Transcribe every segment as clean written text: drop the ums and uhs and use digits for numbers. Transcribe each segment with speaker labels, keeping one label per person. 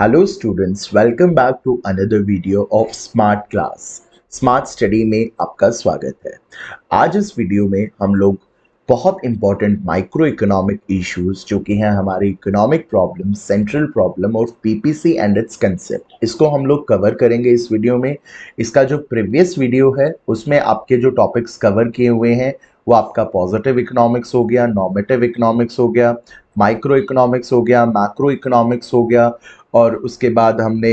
Speaker 1: Hello students, welcome back to another video of smart class. Smart study में आपका स्वागत है। आज इस वीडियो में हम लोग बहुत इंपॉर्टेंट माइक्रो इकोनॉमिक इश्यूज जो कि हैं हमारे इकोनॉमिक प्रॉब्लम, सेंट्रल प्रॉब्लम और पीपीसी एंड इट्स कंसेप्ट, इसको हम लोग कवर करेंगे इस वीडियो में। इसका जो प्रीवियस वीडियो है उसमें आपके जो टॉपिक्स कवर किए हुए हैं वो आपका पॉजिटिव इकोनॉमिक्स हो गया, नॉर्मेटिव इकोनॉमिक्स हो गया, माइक्रो इकोनॉमिक्स हो गया, मैक्रो इकोनॉमिक्स हो गया, और उसके बाद हमने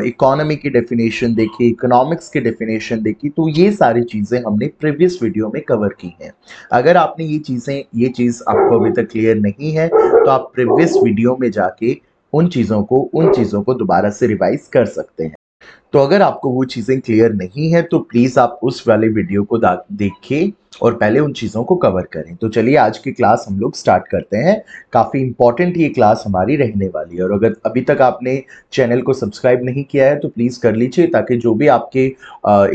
Speaker 1: इकोनॉमी की डेफिनेशन देखी, इकोनॉमिक्स की डेफिनेशन देखी। तो ये सारी चीज़ें हमने प्रीवियस वीडियो में कवर की हैं। अगर आपने ये चीज़ आपको अभी तक क्लियर नहीं है तो आप प्रीवियस वीडियो में जाके उन चीज़ों को दोबारा से रिवाइज कर सकते हैं। तो अगर आपको वो चीज़ें क्लियर नहीं है तो प्लीज़ आप उस वाले वीडियो को देखिए और पहले उन चीज़ों को कवर करें। तो चलिए आज की क्लास हम लोग स्टार्ट करते हैं। काफ़ी इंपॉर्टेंट ये क्लास हमारी रहने वाली है और अगर अभी तक आपने चैनल को सब्सक्राइब नहीं किया है तो प्लीज़ कर लीजिए, ताकि जो भी आपके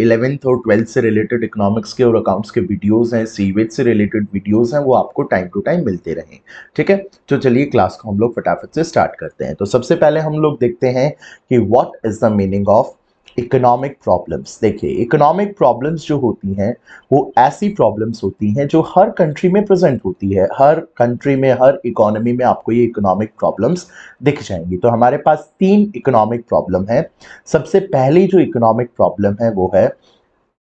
Speaker 1: 11th और 12th से रिलेटेड इकोनॉमिक्स के और अकाउंट्स के वीडियोज़ हैं, सीवेज से रिलेटेड वीडियोज़ हैं, वो आपको टाइम टू टाइम मिलते रहें। ठीक है, तो चलिए क्लास को हम लोग फटाफट से स्टार्ट करते हैं। तो सबसे पहले हम लोग देखते हैं कि what is the meaning of economic problems. देखिए, इकोनॉमिक प्रॉब्लम्स जो होती हैं वो ऐसी प्रॉब्लम्स होती हैं जो हर कंट्री में प्रेजेंट होती है। हर कंट्री में, हर इकोनॉमी में आपको ये इकोनॉमिक प्रॉब्लम्स दिख जाएंगी। तो हमारे पास 3 इकोनॉमिक प्रॉब्लम है। सबसे पहली जो इकोनॉमिक प्रॉब्लम है वो है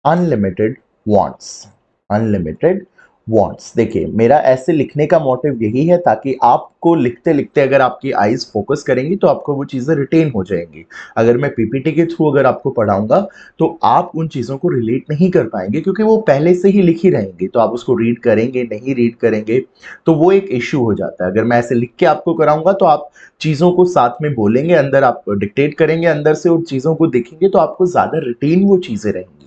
Speaker 1: अनलिमिटेड वांट्स। Unlimited wants. देखिए, मेरा ऐसे लिखने का मोटिव यही है ताकि आपको लिखते लिखते अगर आपकी आईज फोकस करेंगी तो आपको वो चीज़ें रिटेन हो जाएंगी। अगर मैं पीपीटी के थ्रू अगर आपको पढ़ाऊंगा तो आप उन चीज़ों को रिलेट नहीं कर पाएंगे, क्योंकि वो पहले से ही लिखी रहेंगी। तो आप उसको रीड करेंगे, नहीं रीड करेंगे, तो वो एक इश्यू हो जाता है। अगर मैं ऐसे लिख के आपको कराऊंगा तो आप चीज़ों को साथ में बोलेंगे, अंदर आप डिक्टेट करेंगे अंदर से, उन चीज़ों को देखेंगे तो आपको ज़्यादा रिटेन वो चीज़ें रहेंगी।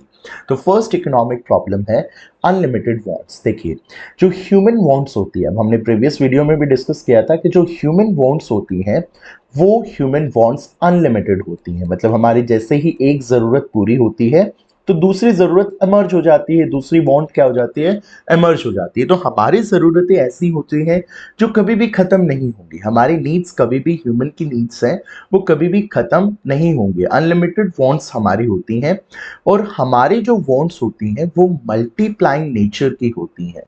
Speaker 1: तो फर्स्ट इकोनॉमिक प्रॉब्लम है अनलिमिटेड वांट्स। देखिए, जो ह्यूमन वांट्स होती है, अब हमने प्रीवियस वीडियो में भी डिस्कस किया था कि जो ह्यूमन वांट्स होती हैं वो ह्यूमन वांट्स अनलिमिटेड होती हैं। मतलब हमारी जैसे ही एक जरूरत पूरी होती है तो दूसरी जरूरत इमर्ज हो जाती है, दूसरी वांट क्या हो जाती है, इमर्ज हो जाती है। तो हमारी जरूरतें ऐसी होती हैं जो कभी भी खत्म नहीं होंगी। हमारी नीड्स कभी भी, ह्यूमन की नीड्स हैं वो कभी भी खत्म नहीं होंगे। अनलिमिटेड वांट्स हमारी होती हैं और हमारी जो वांट्स होती हैं वो मल्टीप्लाइंग नेचर की होती हैं।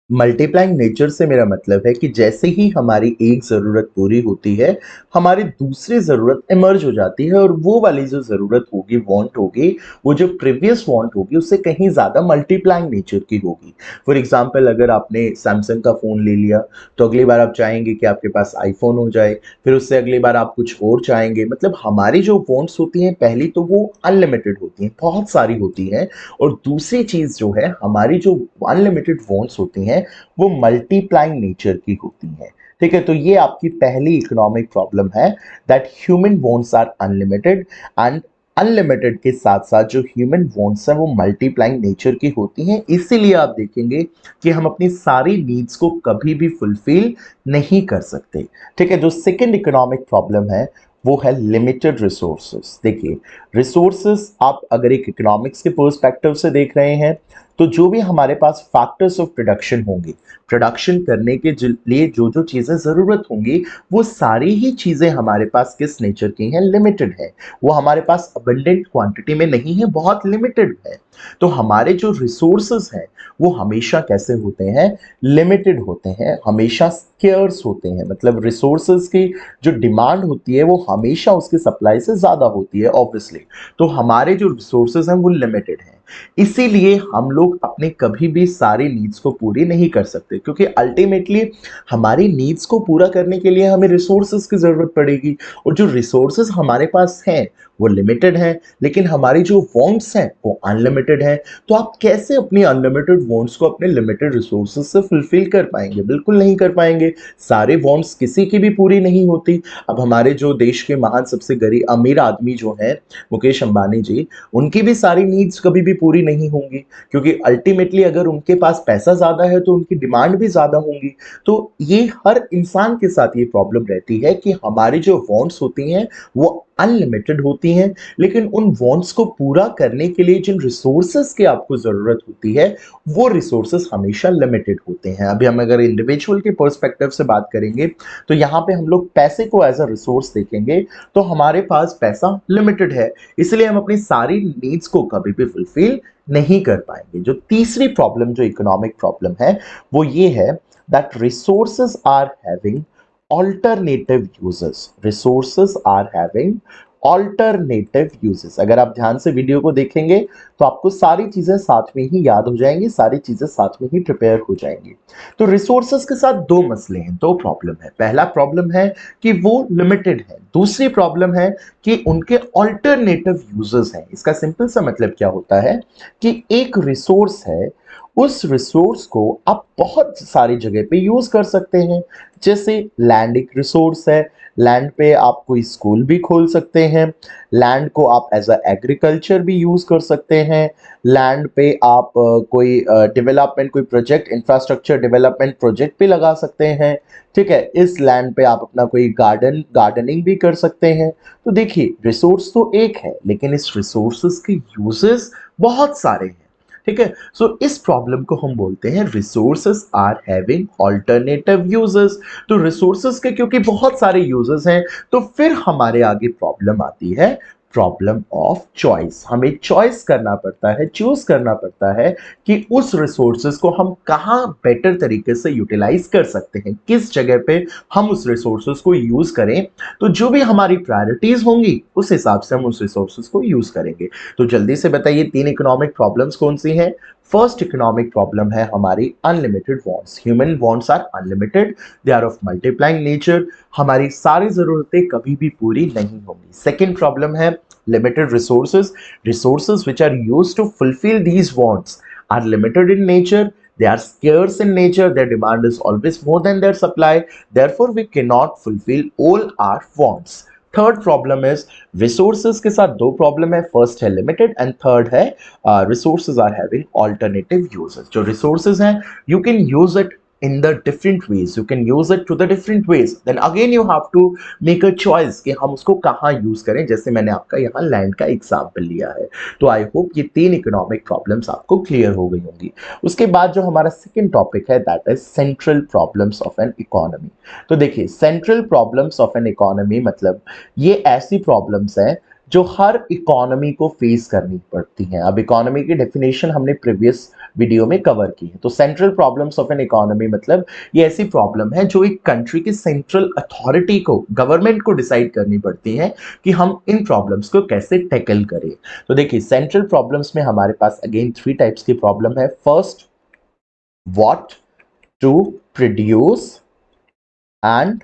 Speaker 1: मल्टीप्लाइंग नेचर से मेरा मतलब है कि जैसे ही हमारी एक ज़रूरत पूरी होती है, हमारी दूसरी ज़रूरत इमर्ज हो जाती है और वो वाली जो ज़रूरत होगी, वांट होगी, वो जो प्रीवियस वांट होगी उससे कहीं ज़्यादा मल्टीप्लाइंग नेचर की होगी। फॉर एग्जांपल, अगर आपने सैमसंग का फ़ोन ले लिया तो अगली बार आप चाहेंगे कि आपके पास आईफोन हो जाए, फिर उससे अगली बार आप कुछ और चाहेंगे। मतलब हमारी जो वांट्स होती हैं पहली तो वो अनलिमिटेड होती हैं, बहुत सारी होती हैं, और दूसरी चीज़ जो है, हमारी जो अनलिमिटेड वांट्स होती हैं वो मल्टीप्लाइंग नेचर की होती हैं। ठीक है, तो ये आपकी पहली इकोनॉमिक प्रॉब्लम है, that human wants are unlimited, and unlimited के साथ साथ जो ह्यूमन वांट्स हैं वो मल्टीप्लाइंग नेचर की होती हैं। इसीलिए आप देखेंगे कि हम अपनी सारी नीड्स को कभी भी फुलफिल नहीं कर सकते। ठीक है, जो सेकंड इकोनॉमिक प्रॉब्लम है वो है लिमिटेड रिसोर्सेस। देखिए, रिसोर्सेस आप अगर एक इकोनॉमिक्स के पर्सपेक्टिव से देख रहे हैं तो जो भी हमारे पास फैक्टर्स ऑफ प्रोडक्शन होंगे, प्रोडक्शन करने के लिए जो जो चीज़ें ज़रूरत होंगी, वो सारी ही चीज़ें हमारे पास किस नेचर की हैं, लिमिटेड है। वो हमारे पास अबंडेंट क्वांटिटी में नहीं है, बहुत लिमिटेड है। तो हमारे जो रिसोर्सेज हैं वो हमेशा कैसे होते हैं, लिमिटेड होते हैं, हमेशा स्केर्स होते हैं। मतलब रिसोर्सेज की जो डिमांड होती है वो हमेशा उसके सप्लाई से ज़्यादा होती है, ऑब्वियसली। तो हमारे जो रिसोर्सेज हैं वो लिमिटेड हैं। इसीलिए हम लोग अपने कभी भी सारी नीड्स को पूरी नहीं कर सकते, क्योंकि अल्टीमेटली हमारी नीड्स को पूरा करने के लिए हमें रिसोर्सेज की ज़रूरत पड़ेगी, और जो रिसोर्सेज हमारे पास हैं वो लिमिटेड हैं, लेकिन हमारी जो वांट्स हैं वो अनलिमिटेड हैं। तो आप कैसे अपनी अनलिमिटेड वांट्स को अपने लिमिटेड रिसोर्सेज से फुलफिल कर पाएंगे? बिल्कुल नहीं कर पाएंगे। सारे वांट्स किसी की भी पूरी नहीं होती। अब हमारे जो देश के महान सबसे गरीब अमीर आदमी जो हैं, मुकेश अंबानी जी, उनकी भी सारी नीड्स कभी भी पूरी नहीं होंगी, क्योंकि अल्टीमेटली अगर उनके पास पैसा ज़्यादा है तो उनकी डिमांड भी ज़्यादा होंगी। तो ये हर इंसान के साथ ये प्रॉब्लम रहती है कि हमारी जो वांट्स होती हैं वो अनलिमिटेड होती हैं, लेकिन उन वांट्स को पूरा करने के लिए जिन रिसोर्सेज की आपको जरूरत होती है वो रिसोर्सेज हमेशा लिमिटेड होते हैं। अभी हम अगर इंडिविजुअल के पर्सपेक्टिव से बात करेंगे तो यहाँ पे हम लोग पैसे को एज अ रिसोर्स देखेंगे, तो हमारे पास पैसा लिमिटेड है, इसलिए हम अपनी सारी नीड्स को कभी भी फुलफिल नहीं कर पाएंगे। जो तीसरी प्रॉब्लम, जो इकोनॉमिक प्रॉब्लम है, वो ये है that resources are having alternative uses, resources are having alternative uses। अगर आप ध्यान से वीडियो को देखेंगे तो आपको सारी चीजें साथ में ही याद हो जाएंगी, सारी चीजें साथ में ही प्रिपेयर हो जाएंगी। तो रिसोर्सेज के साथ दो मसले हैं, दो प्रॉब्लम है। पहला प्रॉब्लम है कि वो लिमिटेड है, दूसरी प्रॉब्लम है कि उनके ऑल्टरनेटिव यूजेस हैं। इसका सिंपल सा मतलब क्या होता है कि एक रिसोर्स है, उस रिसोर्स को आप बहुत सारी जगह पे यूज कर सकते हैं। जैसे लैंड एक रिसोर्स है, लैंड पे आप कोई स्कूल भी खोल सकते हैं, लैंड को आप एज अ एग्रीकल्चर भी यूज कर सकते हैं, लैंड पे आप कोई डेवलपमेंट, कोई प्रोजेक्ट, इंफ्रास्ट्रक्चर डेवलपमेंट प्रोजेक्ट भी लगा सकते हैं। ठीक है, इस लैंड पे आप अपना कोई गार्डनिंग भी कर सकते हैं। तो देखिए, रिसोर्स तो एक है, लेकिन इस रिसोर्सेज के यूजेस बहुत सारे हैं। ठीक है, सो इस प्रॉब्लम को हम बोलते हैं resources are having alternative uses. तो रिसोर्सेस के क्योंकि बहुत सारे यूजेस हैं, तो फिर हमारे आगे प्रॉब्लम आती है, प्रॉब्लम ऑफ चॉइस। हमें चॉइस करना पड़ता है, चूज करना पड़ता है कि उस रिसोर्सेज को हम कहां बेटर तरीके से यूटिलाइज कर सकते हैं, किस जगह पे हम उस रिसोर्सेज को यूज करें। तो जो भी हमारी प्रायोरिटीज होंगी उस हिसाब से हम उस रिसोर्सेज को यूज करेंगे। तो जल्दी से बताइए, तीन इकोनॉमिक प्रॉब्लम्स कौन सी हैं? फर्स्ट इकोनॉमिक प्रॉब्लम है हमारी unlimited wants. Human wants are unlimited, they are of multiplying nature. हमारी सारी जरूरतें कभी भी पूरी नहीं होंगी। सेकेंड प्रॉब्लम है limited resources, resources which are used to fulfill these wants are limited in nature, they are scarce in nature, their demand is always more than their supply, therefore we cannot fulfill all our wants। Third problem is resources के साथ दो problem है, first है limited and third है resources are having alternative uses. जो resources हैं you can use it in the different ways, you can use it to the different ways, then again you have to make a choice कि हम उसको कहाँ use करें। जैसे मैंने आपका यहाँ लैंड का एग्जाम्पल लिया है। तो आई होप ये तीन इकोनॉमिक प्रॉब्लम्स आपको क्लियर हो गई होंगी। उसके बाद जो हमारा सेकंड टॉपिक है that is central problems of an economy. तो देखिए, central problems of an economy मतलब ये ऐसी प्रॉब्लम्स हैं जो हर इकोनॉमी को फेस करनी पड़ती हैं। अब इकोनॉमी की डेफिनेशन हमने प्रीवियस वीडियो में कवर की है। तो central problems of an economy मतलब ये ऐसी प्रॉब्लम है जो एक कंट्री की सेंट्रल अथॉरिटी को, गवर्नमेंट को डिसाइड करनी पड़ती है कि हम इन प्रॉब्लम्स को कैसे टैकल करें। तो देखिए, सेंट्रल प्रॉब्लम्स में हमारे पास अगेन थ्री टाइप्स की प्रॉब्लम है। First, what to produce and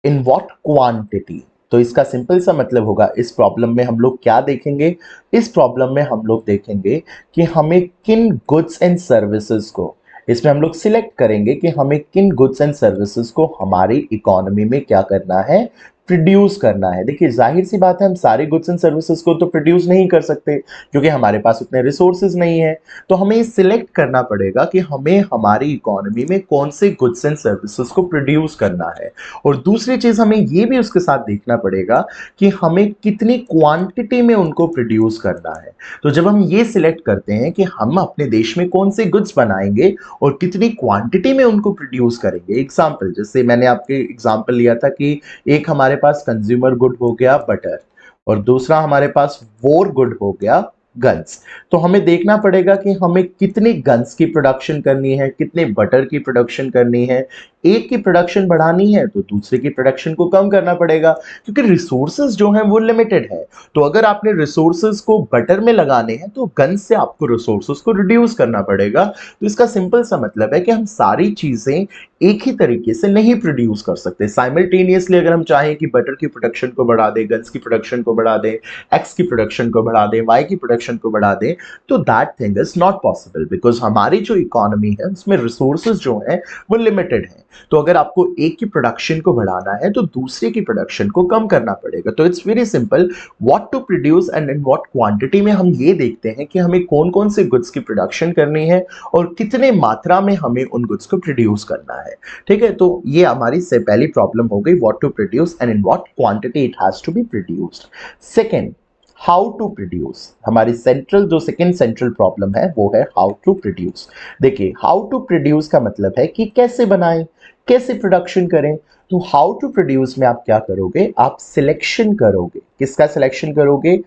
Speaker 1: in what quantity. तो इसका सिंपल सा मतलब होगा, इस प्रॉब्लम में हम लोग क्या देखेंगे? इस प्रॉब्लम में हम लोग देखेंगे कि हमें किन गुड्स एंड सर्विसेज को, इसमें हम लोग सिलेक्ट करेंगे कि हमें किन गुड्स एंड सर्विसेज को हमारी इकोनॉमी में क्या करना है, प्रोड्यूस करना है। देखिए, जाहिर सी बात है हम सारे गुड्स एंड सर्विसेज को तो प्रोड्यूस नहीं कर सकते क्योंकि हमारे पास उतने रिसोर्सेज नहीं है। तो हमें सिलेक्ट करना पड़ेगा कि हमें हमारी इकोनॉमी में कौन से गुड्स एंड सर्विसेज को प्रोड्यूस करना है। और दूसरी चीज हमें ये भी उसके साथ देखना पड़ेगा कि हमें कितनी क्वांटिटी में उनको प्रोड्यूस करना है। तो जब हम ये सिलेक्ट करते हैं कि हम अपने देश में कौन से गुड्स बनाएंगे और कितनी क्वांटिटी में उनको प्रोड्यूस करेंगे, एग्जाम्पल जैसे मैंने आपके एग्जाम्पल लिया था कि एक हमारे पास कंज्यूमर गुड हो गया बटर और दूसरा हमारे पास वॉर गुड हो गया गन्स। तो हमें देखना पड़ेगा कि हमें कितने गन्स की प्रोडक्शन करनी है, कितने बटर की प्रोडक्शन करनी है। एक की प्रोडक्शन बढ़ानी है तो दूसरे की प्रोडक्शन को कम करना पड़ेगा क्योंकि रिसोर्सेज जो हैं वो लिमिटेड है। तो अगर आपने रिसोर्सेज को बटर में लगाने हैं तो गन्स से आपको रिसोर्सेज को रिड्यूस करना पड़ेगा। तो इसका सिंपल सा मतलब है कि हम सारी चीजें एक ही तरीके से नहीं प्रोड्यूस कर सकते साइमल्टेनियसली। अगर हम चाहें कि बटर की प्रोडक्शन को बढ़ा दें, गन्स की प्रोडक्शन को बढ़ा दें, एक्स की प्रोडक्शन को बढ़ा दें, वाई की प्रोडक्शन को बढ़ा दें, तो that thing is not possible because हमारी जो इकोनॉमी है उसमें रिसोर्सेज जो हैं वो लिमिटेड है। तो अगर आपको एक की प्रोडक्शन को बढ़ाना है तो दूसरे की प्रोडक्शन को कम करना पड़ेगा। तो it's very simple, what to produce and in what quantity में हम ये देखते हैं कि हमें कौन कौन से गुड्स की प्रोडक्शन करनी है और कितने मात्रा में हमें उन गुड्स को प्रोड्यूस करना है। ठीक है, तो ये हमारी से पहली प्रॉब्लम हो गई, what to produce and in what quantity it has to be produced. Second, how to produce. हमारी सेंट्रल जो सेकेंड सेंट्रल प्रॉब्लम है वो है हाउ टू प्रोड्यूस। देखिए, हाउ टू प्रोड्यूस का मतलब है कि कैसे बनाएं, कैसे प्रोडक्शन करें। तो हाउ टू प्रोड्यूस में आप क्या करोगे, आप सिलेक्शन करोगे। किसका सिलेक्शन करोगे?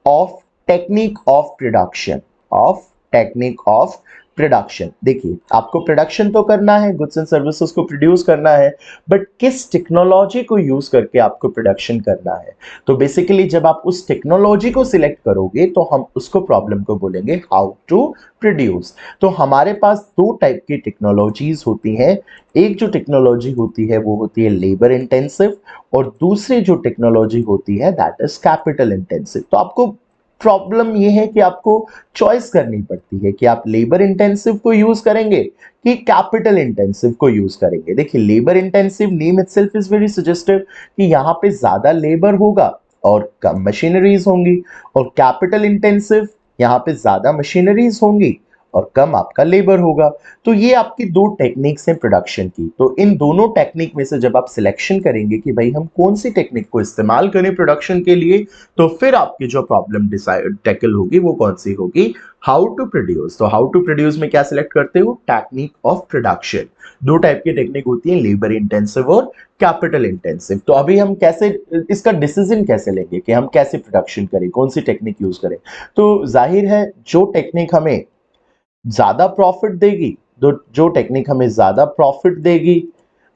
Speaker 1: Of technique of production, of technique of production. देखिए, आपको प्रोडक्शन तो करना है, गुड्स एंड सर्विसेज को प्रोड्यूस करना है, बट किस टेक्नोलॉजी को यूज करके आपको प्रोडक्शन करना है। तो बेसिकली जब आप उस टेक्नोलॉजी को सिलेक्ट करोगे तो हम उसको प्रॉब्लम को बोलेंगे हाउ टू प्रोड्यूस। तो हमारे पास दो टाइप की टेक्नोलॉजीज होती हैं। एक जो टेक्नोलॉजी होती है वो होती है लेबर इंटेंसिव, और दूसरी जो टेक्नोलॉजी होती है दैट इज कैपिटल इंटेंसिव। तो आपको प्रॉब्लम ये है कि आपको चॉइस करनी पड़ती है कि आप लेबर इंटेंसिव को यूज करेंगे कि कैपिटल इंटेंसिव को यूज करेंगे। देखिए, labour intensive name itself is very suggestive कि यहाँ पे ज्यादा लेबर होगा और कम मशीनरीज होंगी, और कैपिटल इंटेंसिव यहाँ पे ज्यादा मशीनरीज होंगी और कम आपका लेबर होगा। तो ये आपकी दो टेक्निक्स हैं प्रोडक्शन की। तो इन दोनों टेक्निक में से जब आप सिलेक्शन करेंगे कि भाई हम कौन सी टेक्निक को इस्तेमाल करें प्रोडक्शन के लिए, तो फिर आपकी जो प्रॉब्लम डिसाइड टैकल होगी वो कौन सी होगी, हाउ टू प्रोड्यूस। तो हाउ टू प्रोड्यूस में क्या सिलेक्ट करते हो, टेक्निक ऑफ प्रोडक्शन। दो टाइप की टेक्निक होती है, लेबर इंटेंसिव और कैपिटल इंटेंसिव। तो अभी हम कैसे इसका डिसीजन कैसे लेंगे कि हम कैसे प्रोडक्शन करें, कौन सी टेक्निक यूज करें। तो जाहिर है जो टेक्निक हमें ज्यादा प्रॉफिट देगी, जो टेक्निक हमें ज्यादा प्रॉफिट देगी,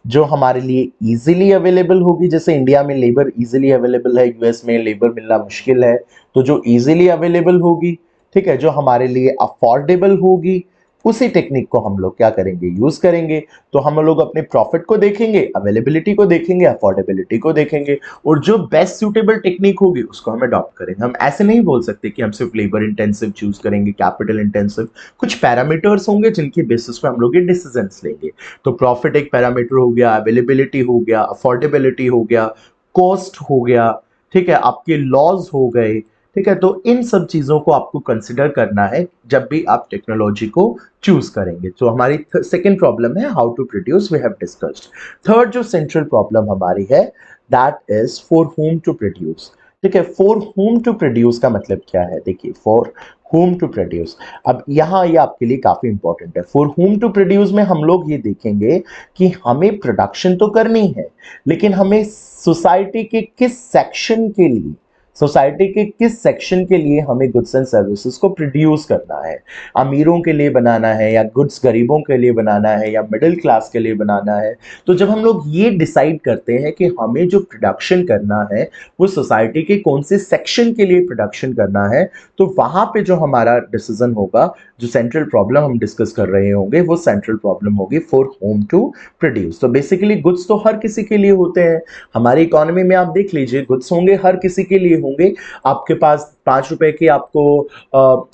Speaker 1: जो हमारे लिए इजीली अवेलेबल होगी, जैसे इंडिया में लेबर इजीली अवेलेबल है, यूएस में लेबर मिलना मुश्किल है, तो जो इजीली अवेलेबल होगी, ठीक है, जो हमारे लिए अफोर्डेबल होगी, उसी टेक्निक को हम लोग क्या करेंगे, यूज करेंगे। तो हम लोग अपने प्रॉफिट को देखेंगे, अवेलेबिलिटी को देखेंगे, अफोर्डेबिलिटी को देखेंगे, और जो बेस्ट सूटेबल टेक्निक होगी उसको हम अडॉप्ट करेंगे। हम ऐसे नहीं बोल सकते कि हम सिर्फ लेबर इंटेंसिव चूज करेंगे, कैपिटल इंटेंसिव। कुछ पैरामीटर्स होंगे जिनके बेसिस पे हम लोग ये डिसीजंस लेंगे। तो प्रॉफिट एक पैरामीटर हो गया, अवेलेबिलिटी हो गया, अफोर्डेबिलिटी हो गया, कॉस्ट हो गया, ठीक है, आपके लॉज हो गए, ठीक है। तो इन सब चीजों को आपको कंसिडर करना है जब भी आप टेक्नोलॉजी को चूज करेंगे। तो हमारी सेकेंड प्रॉब्लम है how to produce, we have discussed. Third जो सेंट्रल प्रॉब्लम हमारी है that is for whom to produce. ठीक है, फॉर whom टू प्रोड्यूस का मतलब क्या है, देखिए, फॉर whom टू प्रोड्यूस। अब यहाँ ये आपके लिए काफी इंपॉर्टेंट है। फॉर whom टू प्रोड्यूस में हम लोग ये देखेंगे कि हमें प्रोडक्शन तो करनी है, लेकिन हमें सोसाइटी के किस सेक्शन के लिए, सोसाइटी के किस सेक्शन के लिए हमें गुड्स एंड सर्विसेज को प्रोड्यूस करना है। अमीरों के लिए बनाना है, या गुड्स गरीबों के लिए बनाना है, या मिडिल क्लास के लिए बनाना है। तो जब हम लोग ये डिसाइड करते हैं कि हमें जो प्रोडक्शन करना है वो सोसाइटी के कौन से सेक्शन के लिए प्रोडक्शन करना है, तो वहां पे जो हमारा डिसीजन होगा, जो सेंट्रल प्रॉब्लम हम डिस्कस कर रहे होंगे, वो सेंट्रल प्रॉब्लम होगी फॉर होम टू प्रोड्यूस। तो बेसिकली गुड्स तो हर किसी के लिए होते हैं। हमारी इकोनॉमी में आप देख लीजिए, गुड्स होंगे हर किसी के लिए होंगे। आपके पास 5 रुपए की आपको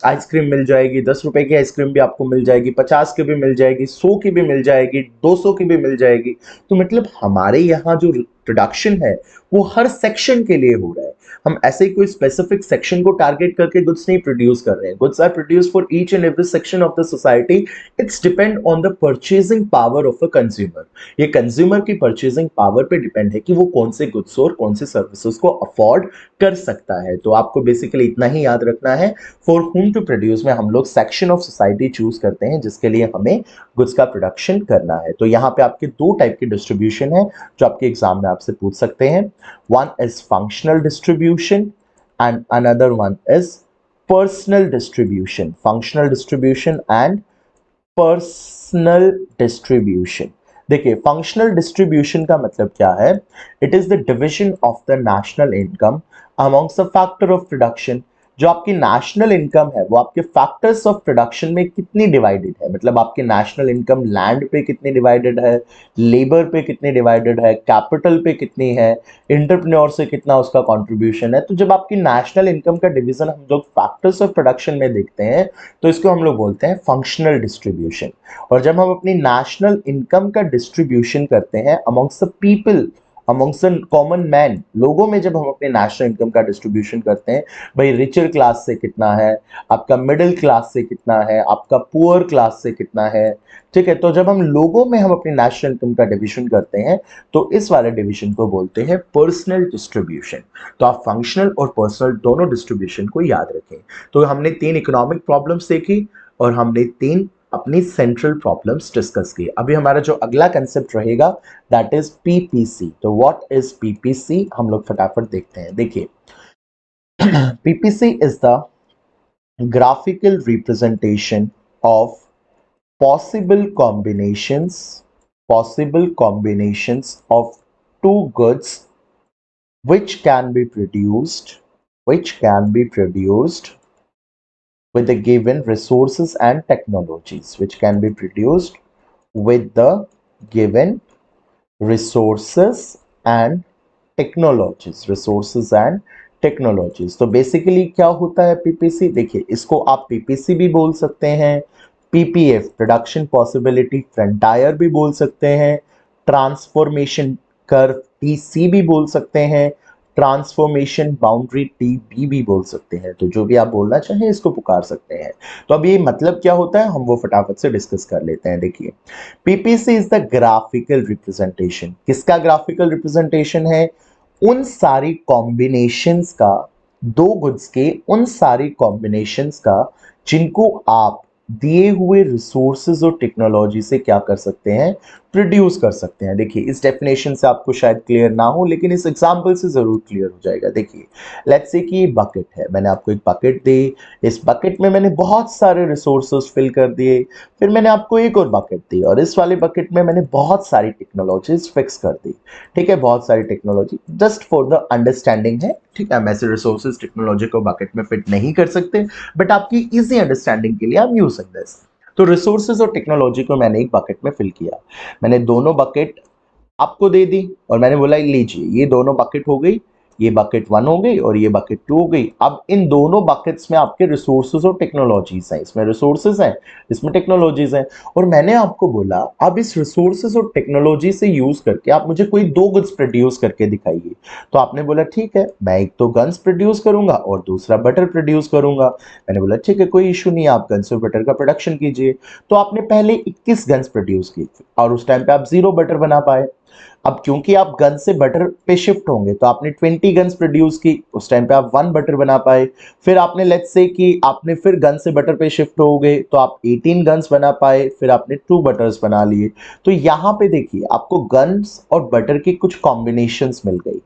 Speaker 1: आइसक्रीम मिल जाएगी, 10 रुपए की आइसक्रीम भी आपको मिल जाएगी, 50 की भी मिल जाएगी, 100 की भी मिल जाएगी, 200 की भी मिल जाएगी। तो मतलब हमारे यहाँ जो प्रोडक्शन है वो हर सेक्शन के लिए हो रहा है। हम ऐसे ही कोई स्पेसिफिक सेक्शन को टारगेट करके गुड्स नहीं प्रोड्यूस कर रहे हैं। Goods are produce for each and every section of the society. It's depend on the purchasing power of a consumer. ये कंज्यूमर की परचेजिंग पावर पे डिपेंड है कि वो कौन से गुड्स और कौन से सर्विसेज को अफोर्ड कर सकता है। तो आपको बेसिकली इतना ही याद रखना है, फॉर whom टू प्रोड्यूस में हम लोग सेक्शन ऑफ सोसाइटी चूज करते हैं जिसके लिए हमें गुड्स का प्रोडक्शन करना है। तो यहाँ पे आपके दो टाइप की डिस्ट्रीब्यूशन है जो आपके एग्जाम में आपसे पूछ सकते हैं। One is functional distribution and another one is personal distribution. Functional distribution and personal distribution. देखिए, फंक्शनल डिस्ट्रीब्यूशन का मतलब क्या है, it is the division of the national income amongst the factor of production. जो आपकी नेशनल इनकम है वो आपके फैक्टर्स ऑफ प्रोडक्शन में कितनी डिवाइडेड है, मतलब आपकी नेशनल इनकम लैंड पे कितनी डिवाइडेड है, लेबर पे कितनी डिवाइडेड है, कैपिटल पे कितनी है, एंटरप्रेन्योर से कितना उसका कंट्रीब्यूशन है। तो जब आपकी नेशनल इनकम का डिवीजन हम लोग फैक्टर्स ऑफ प्रोडक्शन में देखते हैं तो इसको हम लोग बोलते हैं फंक्शनल डिस्ट्रीब्यूशन। और जब हम अपनी नेशनल इनकम का डिस्ट्रीब्यूशन करते हैं amongst the people, amongst the common man, लोगों में जब हम अपने नेशनल इनकम का डिस्ट्रीब्यूशन करते हैं, भाई रिचर क्लास से कितना है, आपका मिडिल क्लास से कितना है, आपका पुअर क्लास से कितना है, ठीक है। तो जब हम लोगों में हम अपनी नेशनल इनकम का डिवीजन करते हैं तो इस वाले डिवीजन को बोलते हैं पर्सनल डिस्ट्रीब्यूशन। तो आप फंक्शनल और पर्सनल दोनों डिस्ट्रीब्यूशन को याद रखें। तो हमने 3 इकोनॉमिक प्रॉब्लम्स देखी और हमने 3 अपनी सेंट्रल प्रॉब्लम्स डिस्कस की। अभी हमारा जो अगला कंसेप्ट रहेगा दैट इज पीपीसी। तो व्हाट इज पीपीसी, हम लोग फटाफट देखते हैं। देखिए, PPC is the graphical representation of possible combinations of two goods which can be produced with the given resources and technologies, which can be produced with the given resources and technologies. तो basically क्या होता है PPC, देखिए इसको आप PPC भी बोल सकते हैं, पीपीएफ प्रोडक्शन पॉसिबिलिटी फ्रंटायर भी बोल सकते हैं, ट्रांसफॉर्मेशन कर्व टीसी भी बोल सकते हैं, ट्रांसफॉर्मेशन बाउंड्री टीबी भी बोल सकते हैं। तो जो भी आप बोलना चाहें इसको पुकार सकते हैं। तो अब ये मतलब क्या होता है हम वो फटाफट से डिस्कस कर लेते हैं। देखिए, PPC is the graphical representation. किसका ग्राफिकल रिप्रेजेंटेशन है? उन सारी कॉम्बिनेशंस का, दो गुड्स के उन सारी कॉम्बिनेशंस का जिनको आप दिए हुए रिसोर्सेज और टेक्नोलॉजी से क्या कर सकते हैं, प्रोड्यूस कर सकते हैं। देखिए, इस डेफिनेशन से आपको शायद क्लियर ना हो लेकिन इस एग्जांपल से जरूर क्लियर हो जाएगा। देखिए, लेट्स से कि ये बकेट है, मैंने आपको एक बकेट दी, इस बकेट में मैंने बहुत सारे रिसोर्सेज फिल कर दिए, फिर मैंने आपको एक और बकेट दी और इस वाले बकेट में मैंने बहुत सारी टेक्नोलॉजीज फिक्स कर दी। ठीक है, बहुत सारी technology just for the understanding है। ठीक है, हम ऐसे रिसोर्सेज टेक्नोलॉजी को बकेट में फिट नहीं कर सकते बट आपकी इजी अंडरस्टैंडिंग के लिए हम यूज सकते हैं। तो रिसोर्सेज और टेक्नोलॉजी को मैंने एक बकेट में फिल किया, मैंने दोनों बकेट आपको दे दी और मैंने बोला लीजिए ये दोनों बकेट हो गई, ये बकेट 1 हो गई और ये बकेट 2 हो गई। अब इन दोनों बकेट्स में आपके रिसोर्सेज और टेक्नोलॉजीज हैं, इसमें रिसोर्सेज हैं, इसमें टेक्नोलॉजीज हैं। और मैंने आपको बोला अब इस रिसोर्सेज और टेक्नोलॉजी से यूज करके आप मुझे कोई 2 गुड्स प्रोड्यूस करके दिखाइए। तो आपने बोला ठीक है, मैं एक तो गन्स प्रोड्यूस करूंगा और दूसरा बटर प्रोड्यूस करूंगा। मैंने बोला ठीक है, कोई इशू नहीं है, आप गन्स और बटर का प्रोडक्शन कीजिए। तो आपने पहले 21 गन्स प्रोड्यूस की और उस टाइम पे आप 0 बटर बना पाए। अब क्योंकि आप गन से बटर पे शिफ्ट होंगे तो आपने 20 गन्स प्रोड्यूस की, उस टाइम पे आप 1 बटर बना पाए। फिर आपने लेट्स से कि आपने फिर गन से बटर पे शिफ्ट हो गए तो आप 18 गन्स बना पाए, फिर आपने 2 बटर्स बना लिए। तो यहाँ पे देखिए आपको गन्स और बटर की कुछ कॉम्बिनेशंस मिल गई,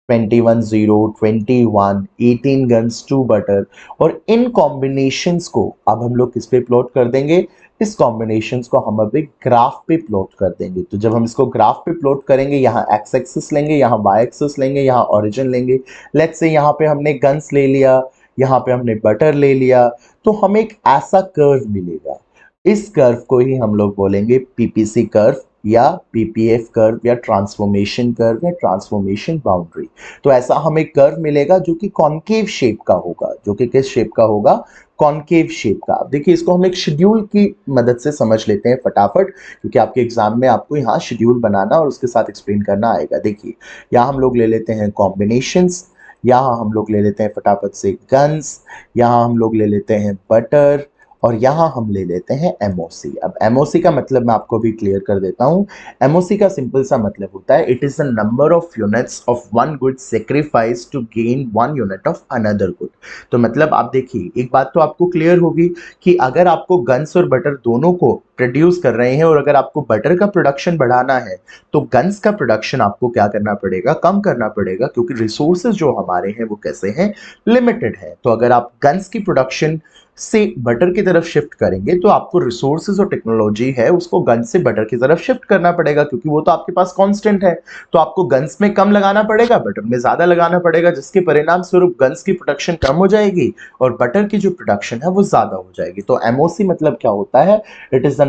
Speaker 1: 21 0 21 18 गन्स 2 बटर। और इन कॉम्बिनेशंस को अब हम लोग किस पे प्लॉट कर देंगे, इस कॉम्बिनेशंस को हम अब एक ग्राफ पे प्लॉट कर देंगे। तो जब हम इसको ग्राफ पे प्लॉट करेंगे, यहाँ एक्स एक्सिस लेंगे, यहाँ वाई एक्सिस लेंगे, यहाँ ओरिजिन लेंगे। लेट्स से यहाँ पे हमने गन्स ले लिया, यहाँ पे हमने बटर ले लिया, तो हमें एक ऐसा कर्व मिलेगा। इस कर्व को ही हम लोग बोलेंगे पीपीसी कर्व या पीपीएफ कर्व या ट्रांसफॉर्मेशन कर्व या ट्रांसफॉर्मेशन बाउंड्री। तो ऐसा हमें कर्व मिलेगा जो कि कॉनकेव शेप का होगा, जो कि किस शेप का होगा, कॉनकेव शेप का। अब देखिए इसको हम एक शेड्यूल की मदद से समझ लेते हैं फटाफट, क्योंकि आपके एग्जाम में आपको यहाँ शेड्यूल बनाना और उसके साथ एक्सप्लेन करना आएगा। देखिए यहाँ हम लोग ले लेते हैं कॉम्बिनेशंस, यहाँ हम लोग ले लेते हैं फटाफट से गन्स, यहाँ हम लोग ले लेते हैं बटर और यहाँ हम ले लेते हैं एमओसी। अब एमओसी का मतलब मैं आपको भी क्लियर कर देता हूँ। एमओसी का सिंपल सा मतलब होता है it is the number of units of one good sacrifice to gain 1 unit of another good. तो मतलब आप देखिए एक बात तो आपको क्लियर होगी कि अगर आपको गन्स और बटर दोनों को प्रोड्यूस कर रहे हैं और अगर आपको बटर का प्रोडक्शन बढ़ाना है तो गन्स का प्रोडक्शन आपको क्या करना पड़ेगा, कम करना पड़ेगा, क्योंकि रिसोर्सेज जो हमारे हैं वो कैसे हैं, लिमिटेड है। तो अगर आप गन्स की प्रोडक्शन से बटर की तरफ शिफ्ट करेंगे तो आपको रिसोर्सेज और टेक्नोलॉजी है उसको गन से बटर की तरफ शिफ्ट करना पड़ेगा, क्योंकि वो तो आपके पास कांस्टेंट है। तो आपको गन्स में कम लगाना पड़ेगा, बटर में ज्यादा लगाना पड़ेगा, जिसके परिणाम स्वरूप गन्स की प्रोडक्शन कम हो जाएगी और बटर की जो प्रोडक्शन है वो ज्यादा हो जाएगी। तो एमओसी मतलब क्या होता है? It is the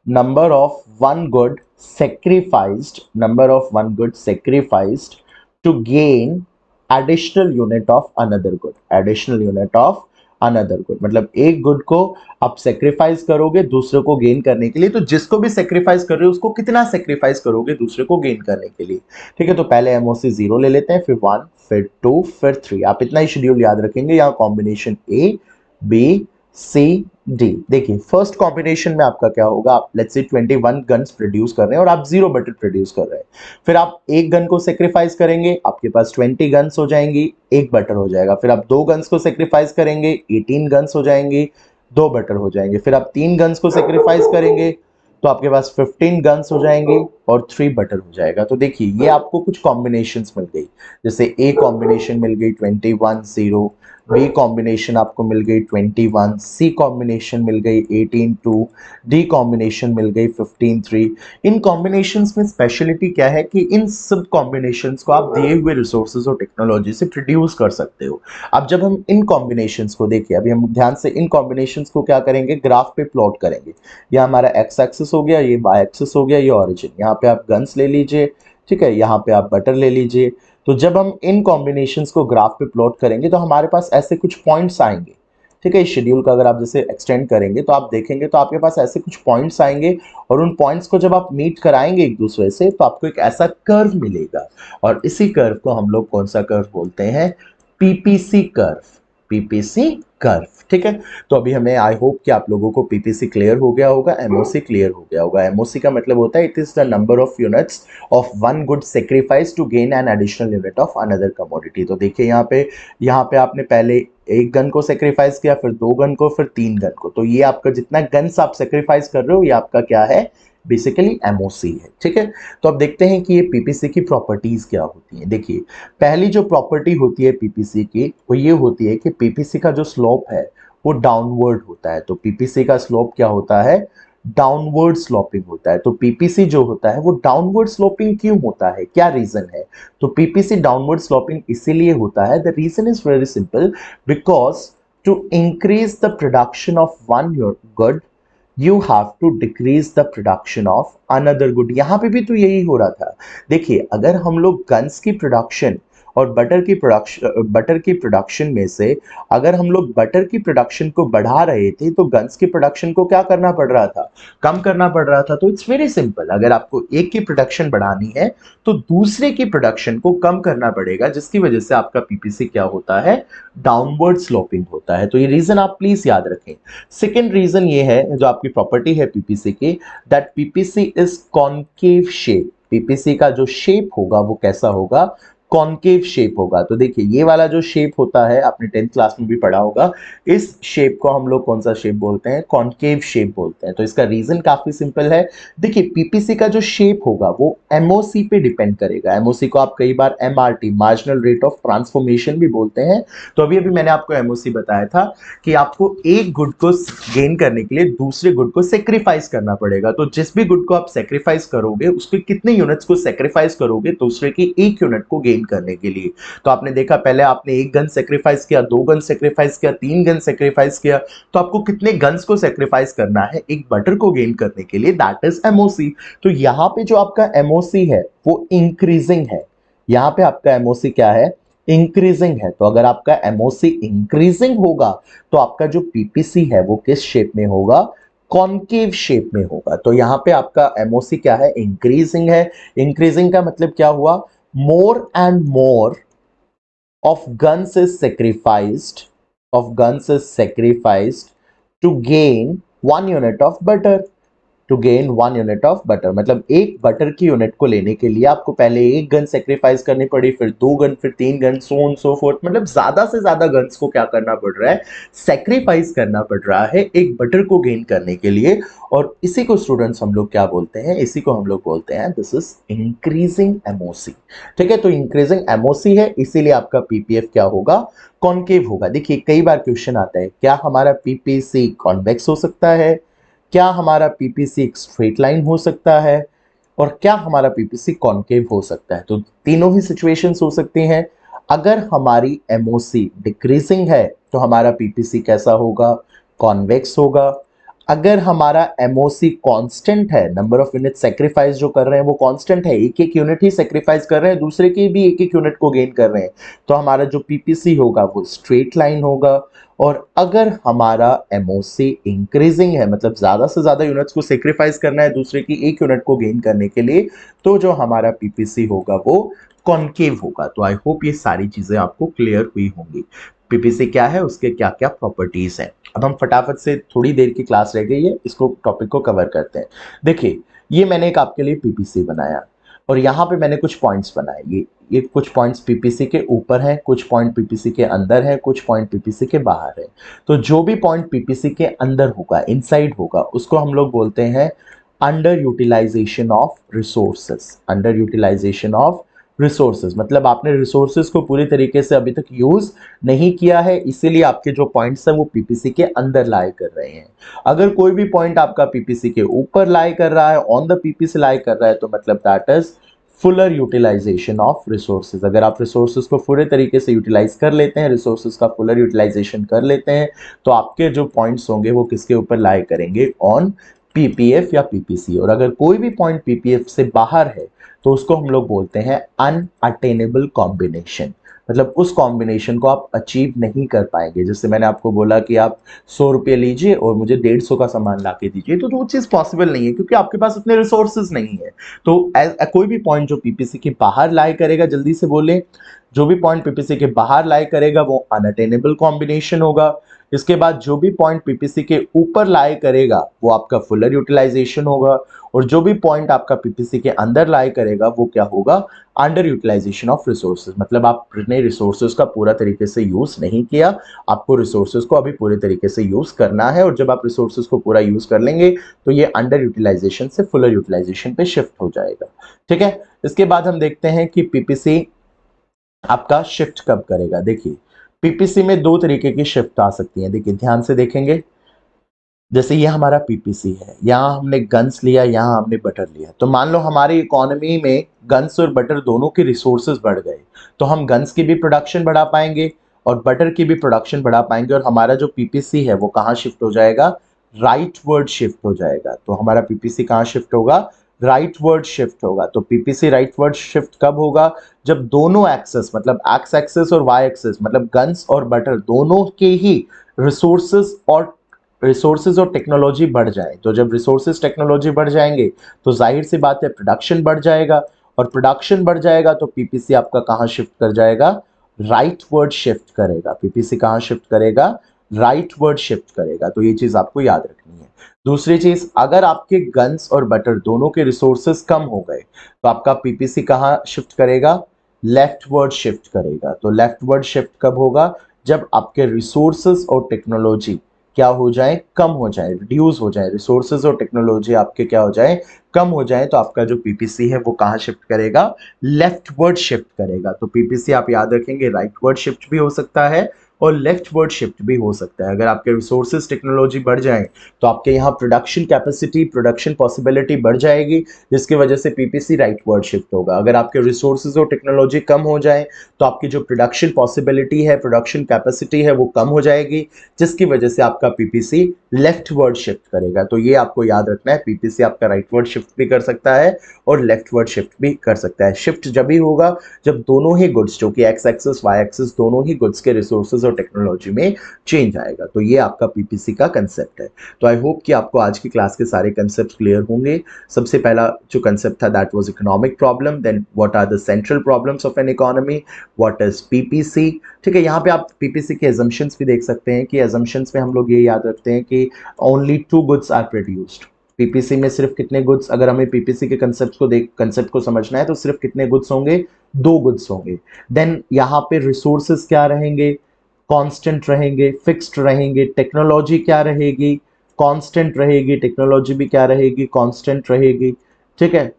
Speaker 1: number of one good sacrificed to gain additional unit of another good। मतलब एक गुड को आप सेक्रीफाइस करोगे दूसरे को गेन करने के लिए, तो जिसको भी सेक्रीफाइस कर रहे हो उसको कितना सेक्रीफाइस करोगे दूसरे को गेन करने के लिए। ठीक है, तो पहले एमओसी 0 ले लेते हैं, फिर 1, फिर 2, फिर 3। आप इतना ही शेड्यूल याद रखेंगे। यहाँ कॉम्बिनेशन ए, बी, सी, डी। देखिए फर्स्ट कॉम्बिनेशन में आपका क्या होगा, आप लेट्स से 21 गन्स प्रोड्यूस कर रहे हैं और आप 0 बटर प्रोड्यूस कर रहे हैं। फिर आप एक गन को सेक्रीफाइस करेंगे, आपके पास 20 गन्स हो जाएंगी, एक बटर हो जाएगा। फिर आप दो गन्स को सेक्रीफाइस करेंगे, 18 गन्स हो जाएंगी, दो बटर हो जाएंगे। फिर आप तीन गन्स को सेक्रीफाइस करेंगे तो आपके पास 15 गन्स हो जाएंगे और 3 बटर हो जाएगा। तो देखिए ये आपको कुछ कॉम्बिनेशंस मिल गई, जैसे ए कॉम्बिनेशन मिल गई 21 0, बी कॉम्बिनेशन आपको मिल गई 21, सी कॉम्बिनेशन मिल गई 18 2, डी कॉम्बिनेशन मिल गई 15 3। इन कॉम्बिनेशंस में स्पेशलिटी क्या है कि इन सब कॉम्बिनेशंस को आप दिए हुए रिसोर्सेज और टेक्नोलॉजी से प्रोड्यूस कर सकते हो। अब जब हम इन कॉम्बिनेशंस को देखिए, अभी हम ध्यान से इन कॉम्बिनेशंस को क्या करेंगे, ग्राफ पे प्लॉट करेंगे। ये हमारा एक्स एक्सिस हो गया, ये वाई एक्सिस हो गया, ये ऑरिजिन। यहाँ पे आप गन्स ले लीजिए, ठीक है, यहाँ पे आप बटर ले लीजिए। तो जब हम इन कॉम्बिनेशंस को ग्राफ पे प्लॉट करेंगे तो हमारे पास ऐसे कुछ पॉइंट्स आएंगे। ठीक है, इस शेड्यूल का अगर आप जैसे एक्सटेंड करेंगे तो आप देखेंगे तो आपके पास ऐसे कुछ पॉइंट्स आएंगे और उन पॉइंट्स को जब आप मीट कराएंगे एक दूसरे से तो आपको एक ऐसा कर्व मिलेगा और इसी कर्व को हम लोग कौन सा कर्व बोलते हैं? PPC curve. PPC curve. ठीक है, तो अभी हमें आई होप कि आप लोगों को पीपीसी क्लियर हो गया होगा, एमओसी क्लियर हो गया होगा। एमओसी का मतलब होता है it is the number of units of one good sacrifice to gain an additional unit of another commodity. तो देखिए यहाँ पे आपने पहले एक गन को सेक्रीफाइस किया, फिर दो गन को, फिर तीन गन को। तो ये आपका जितना गन्स आप सेक्रीफाइस कर रहे हो ये आपका क्या है? बेसिकली एमओसी है। ठीक है, तो अब देखते हैं कि ये पीपीसी की प्रॉपर्टीज क्या होती हैं। देखिए पहली जो प्रॉपर्टी होती है पीपीसी की वो ये होती है कि पीपीसी का जो स्लोप है वो डाउनवर्ड होता है। तो पीपीसी का स्लोप क्या होता है? डाउनवर्ड स्लोपिंग होता है। तो पीपीसी जो होता है वो डाउनवर्ड स्लोपिंग क्यों होता है, क्या रीजन है? तो पीपीसी डाउनवर्ड स्लोपिंग इसीलिए होता है, the reason is very simple, because to increase the production of one good you have to decrease the production of another good. यहां पे भी तो यही हो रहा था। देखिए अगर हम लोग गन्स की प्रोडक्शन और बटर की प्रोडक्शन में से अगर हम लोग बटर की प्रोडक्शन को बढ़ा रहे थे तो गन्स की प्रोडक्शन को क्या करना पड़ रहा था? कम करना पड़ रहा था। तो इट्स वेरी सिंपल, अगर आपको एक की प्रोडक्शन बढ़ानी है तो दूसरे की प्रोडक्शन को कम करना पड़ेगा, जिसकी वजह से आपका पीपीसी क्या होता है? डाउनवर्ड स्लोपिंग होता है। तो ये रीजन आप प्लीज याद रखें। सेकेंड रीजन ये है, जो आपकी प्रॉपर्टी है पीपीसी की, that PPC is concave shape. PPC का जो शेप होगा वो कैसा होगा? कॉन्केव शेप होगा। तो देखिए ये वाला जो शेप होता है आपने 10th क्लास में भी पढ़ा होगा, इस शेप को हम लोग कौन सा शेप बोलते हैं? कॉन्केव शेप बोलते हैं। तो इसका रीजन काफी सिंपल है। देखिए पीपीसी का जो शेप होगा वो एमओसी पे डिपेंड करेगा। एमओसी को आप कई बार MRT, marginal rate of transformation भी बोलते हैं। तो अभी अभी मैंने आपको एमओसी बताया था कि आपको एक गुड को गेन करने के लिए दूसरे गुड को सेक्रीफाइस करना पड़ेगा। तो जिस भी गुड को आप सेक्रीफाइस करोगे उसके कितने यूनिट्स को सेक्रीफाइस करोगे दूसरे की एक यूनिट को गेन करने के लिए। तो आपने देखा पहले आपने एक गन सेक्रीफाइस किया, दो गन सेक्रीफाइस किया, तीन गन सेक्रीफाइस किया, तो आपको कितने गन्स को सेक्रीफाइस करना है एक बटर को गेन करने के लिए? That is MOC. तो यहां पे जो आपका एमओसी है वो इंक्रीजिंग है। यहां पे आपका एमओसी क्या है? इंक्रीजिंग है। तो अगर आपका एमओसी इंक्रीजिंग होगा तो आपका जो पीपीसी है वो किस शेप में होगा? कॉन्केव शेप में होगा। तो यहां पे आपका एमओसी क्या है? इंक्रीजिंग है। इंक्रीजिंग का मतलब क्या हुआ? more and more of guns is sacrificed to gain 1 unit of butter। To gain 1 unit of butter, मतलब एक बटर की यूनिट को लेने के लिए आपको पहले एक गन सेक्रीफाइस करनी पड़ी, फिर 2 गन, फिर 3 gun, so on so fourth, मतलब ज्यादा से ज्यादा गन्स को क्या करना पड़ रहा है, सेक्रीफाइस करना पड़ रहा है एक बटर को गेन करने के लिए। और इसी को स्टूडेंट्स हम लोग क्या बोलते हैं, इसी को हम लोग बोलते हैं दिस इज इंक्रीजिंग एमओसी। ठीक है, तो इंक्रीजिंग एमओसी है, इसीलिए आपका पीपीएफ क्या होगा, कॉन्केव होगा। देखिए कई बार क्वेश्चन आता है, क्या हमारा पीपीसी कॉन्वेक्स हो सकता है, क्या हमारा पीपीसी एक स्ट्रेट लाइन हो सकता है, और क्या हमारा पीपीसी कॉन्केव हो सकता है। तो तीनों ही सिचुएशंस हो सकती हैं। अगर हमारी एमओसी डिक्रीजिंग है तो हमारा पीपीसी कैसा होगा, कॉन्वेक्स होगा। अगर हमारा एमओसी कांस्टेंट है, नंबर ऑफ यूनिट सेक्रीफाइस जो कर रहे हैं वो कांस्टेंट है, एक एक यूनिट ही सेक्रीफाइस कर रहे हैं, दूसरे की भी एक एक यूनिट को गेन कर रहे हैं, तो हमारा जो पीपीसी होगा वो स्ट्रेट लाइन होगा। और अगर हमारा एमओसी इंक्रीजिंग है, मतलब ज्यादा से ज्यादा यूनिट्स को सेक्रीफाइस करना है दूसरे की एक यूनिट को गेन करने के लिए, तो जो हमारा पीपीसी होगा वो कॉन्केव होगा। तो आई होप ये सारी चीजें आपको क्लियर हुई होंगी, पीपीसी क्या है, उसके क्या क्या प्रॉपर्टीज हैं। अब हम फटाफट से, थोड़ी देर की क्लास रह गई है, इसको टॉपिक को कवर करते हैं। देखिए ये मैंने एक आपके लिए पीपीसी बनाया और यहाँ पे मैंने कुछ पॉइंट्स बनाए। ये कुछ पॉइंट्स पीपीसी के ऊपर हैं, कुछ पॉइंट पीपीसी के अंदर हैं, कुछ पॉइंट पीपीसी के बाहर है। तो जो भी पॉइंट पीपीसी के अंदर होगा, इनसाइड होगा, उसको हम लोग बोलते हैं under utilization of resources. Under utilization of resources मतलब आपने रिसोर्सेज को पूरी तरीके से अभी तक यूज नहीं किया है, इसीलिए आपके जो पॉइंट्स हैं वो पीपीसी के अंदर लाई कर रहे हैं। अगर कोई भी पॉइंट आपका पीपीसी के ऊपर लाई कर रहा है, ऑन द पीपीसी लाई कर रहा है, तो मतलब that is fuller utilization of resources. अगर आप रिसोर्सेज को पूरे तरीके से यूटिलाइज कर लेते हैं, रिसोर्सेज का फुलर यूटिलाइजेशन कर लेते हैं, तो आपके जो पॉइंट्स होंगे वो किसके ऊपर लाई करेंगे, ऑन पीपीएफ या पीपीसी। और अगर कोई भी पॉइंट पीपीएफ से बाहर है तो उसको हम लोग बोलते हैं अनअटेनेबल कॉम्बिनेशन, मतलब उस कॉम्बिनेशन को आप अचीव नहीं कर पाएंगे। जैसे मैंने आपको बोला कि आप 100 रुपये लीजिए और मुझे 150 का सामान ला के दीजिए, तो वो चीज पॉसिबल नहीं है क्योंकि आपके पास उतने रिसोर्सेज नहीं है। तो कोई भी पॉइंट जो पीपीसी के बाहर लाई करेगा, जल्दी से बोले, जो भी पॉइंट पीपीसी के बाहर लाई करेगा वो अनअटेनेबल कॉम्बिनेशन होगा। इसके बाद जो भी पॉइंट पीपीसी के ऊपर लाई करेगा वो आपका फुलर यूटिलाइजेशन होगा, और जो भी पॉइंट आपका पीपीसी के अंदर लाई करेगा वो क्या होगा, अंडर यूटिलाइजेशन ऑफ रिसोर्सेज, मतलब आपने रिसोर्सेज का पूरा तरीके से यूज नहीं किया, आपको रिसोर्सेज को अभी पूरे तरीके से यूज करना है। और जब आप रिसोर्सेज को पूरा यूज कर लेंगे तो ये अंडर यूटिलाइजेशन से फुलर यूटिलाइजेशन पे शिफ्ट हो जाएगा। ठीक है, इसके बाद हम देखते हैं कि पीपीसी आपका शिफ्ट कब करेगा। देखिए पीपीसी में दो तरीके की शिफ्ट आ सकती है, देखिए ध्यान से देखेंगे। जैसे ये हमारा पीपीसी है, यहाँ हमने गन्स लिया, यहाँ हमने बटर लिया, तो मान लो हमारी इकोनॉमी में गन्स और बटर दोनों के रिसोर्सेज बढ़ गए, तो हम गन्स की भी प्रोडक्शन बढ़ा पाएंगे और बटर की भी प्रोडक्शन बढ़ा पाएंगे, और हमारा जो पीपीसी है वो कहाँ शिफ्ट हो जाएगा, राइट वर्ड शिफ्ट हो जाएगा। तो हमारा पीपीसी कहाँ शिफ्ट होगा, राइट वर्ड शिफ्ट होगा। तो पीपीसी राइट वर्ड शिफ्ट कब होगा, जब दोनों एक्सेस, मतलब एक्स एक्सेस और वाई एक्सेस, मतलब गन्स और बटर दोनों के ही रिसोर्सेज और टेक्नोलॉजी बढ़ जाए। तो जब रिसोर्सेज टेक्नोलॉजी बढ़ जाएंगे तो जाहिर सी बात है प्रोडक्शन बढ़ जाएगा, और प्रोडक्शन बढ़ जाएगा तो पीपीसी आपका कहाँ शिफ्ट कर जाएगा, राइट वर्ड शिफ्ट करेगा। पीपीसी कहाँ शिफ्ट करेगा, राइट वर्ड शिफ्ट करेगा। तो ये चीज आपको याद रखनी है। दूसरी चीज, अगर आपके गन्स और बटर दोनों के रिसोर्सेज कम हो गए तो आपका पीपीसी कहाँ शिफ्ट करेगा, लेफ्ट वर्ड शिफ्ट करेगा। तो लेफ्ट वर्ड शिफ्ट कब होगा, जब आपके रिसोर्सेज और टेक्नोलॉजी क्या हो जाए, कम हो जाए, रिड्यूस हो जाए, रिसोर्सेज और टेक्नोलॉजी आपके क्या हो जाए, कम हो जाए, तो आपका जो पीपीसी है वो कहाँ शिफ्ट करेगा, लेफ्ट वर्ड शिफ्ट करेगा। तो पीपीसी आप याद रखेंगे राइट वर्ड शिफ्ट भी हो सकता है और लेफ्ट वर्ड शिफ्ट भी हो सकता है। अगर आपके रिसोर्सेज टेक्नोलॉजी बढ़ जाए तो आपके यहाँ प्रोडक्शन कैपेसिटी, प्रोडक्शन पॉसिबिलिटी बढ़ जाएगी, जिसकी वजह से पीपीसी राइट वर्ड शिफ्ट होगा। अगर आपके रिसोर्सेज और टेक्नोलॉजी कम हो जाए तो आपकी जो प्रोडक्शन पॉसिबिलिटी है, प्रोडक्शन कैपेसिटी है, वो कम हो जाएगी, जिसकी वजह से आपका पीपीसी लेफ्ट वर्ड शिफ्ट करेगा। तो ये आपको याद रखना है, पीपीसी आपका राइट वर्ड शिफ्ट भी कर सकता है और लेफ्ट वर्ड शिफ्ट भी कर सकता है। शिफ्ट जब भी होगा जब दोनों ही गुड्स, जो कि एक्स एक्सिस वाई एक्सिस, दोनों ही गुड्स के रिसोर्सेज और टेक्नोलॉजी में चेंज आएगा। तो ये आपका पीपीसी का कंसेप्ट है। तो आई होप कि आपको आज की क्लास के सारे कंसेप्ट क्लियर होंगे। सबसे पहला जो कंसेप्ट था that was economic problem, then what are the central problems of an economy, what is PPC. ठीक है, यहाँ पे आप पीपीसी के एजम्पशंस भी देख सकते हैं कि एजम्पशंस में हम लोग ये याद रखते हैं कि only 2 goods are produced, PPC में सिर्फ कितने गुड्स, अगर हमें पीपीसी के कंसेप्ट को समझना है तो सिर्फ कितने गुड्स होंगे, 2 गुड्स होंगे। देन यहाँ पे रिसोर्सेस क्या रहेंगे, कांस्टेंट रहेंगे, फिक्स्ड रहेंगे। टेक्नोलॉजी क्या रहेगी, कांस्टेंट रहेगी। टेक्नोलॉजी भी क्या रहेगी, कांस्टेंट रहेगी। ठीक है।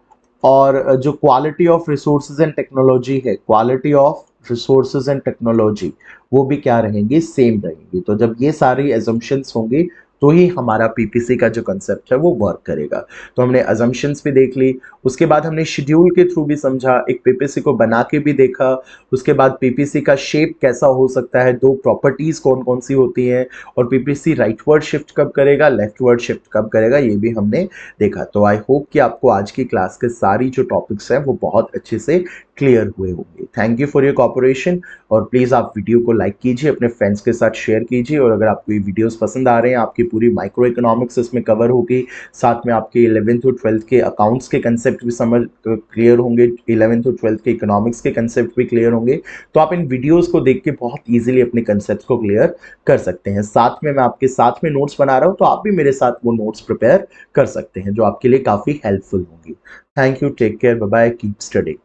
Speaker 1: और जो quality of resources and technology है, quality of resources and technology, वो भी क्या रहेंगी, सेम रहेंगी। तो जब ये सारी एजम्पशंस होंगी तो ही हमारा पीपीसी का जो कंसेप्ट है वो वर्क करेगा। तो हमने अजम्पशंस भी देख ली, उसके बाद हमने शेड्यूल के थ्रू भी समझा, एक पीपीसी को बना के भी देखा, उसके बाद पीपीसी का शेप कैसा हो सकता है, 2 प्रॉपर्टीज कौन कौन सी होती हैं, और पीपीसी राइटवर्ड शिफ्ट कब करेगा, लेफ्टवर्ड शिफ्ट कब करेगा, ये भी हमने देखा। तो आई होप कि आपको आज की क्लास के सारी जो टॉपिक्स हैं वो बहुत अच्छे से क्लियर हुए होंगे। Thank you for your cooperation, और प्लीज़ आप वीडियो को लाइक कीजिए, अपने फ्रेंड्स के साथ शेयर कीजिए, और अगर आपको ये वीडियोस पसंद आ रहे हैं, आपकी पूरी माइक्रो इकोनॉमिक्स इसमें कवर होगी, साथ में आपके 11th और 12th के अकाउंट्स के कंसेप्ट भी समझ क्लियर होंगे, 11th और 12th के इकोनॉमिक्स के कंसेप्ट भी क्लियर होंगे, तो आप इन वीडियोस को देख के बहुत ईजिली अपने कंसेप्ट को क्लियर कर सकते हैं। साथ में मैं आपके साथ में नोट्स बना रहा हूँ, तो आप भी मेरे साथ वो नोट्स प्रिपेयर कर सकते हैं, जो आपके लिए काफ़ी हेल्पफुल होंगी। Thank you, take care, bye bye, keep studying.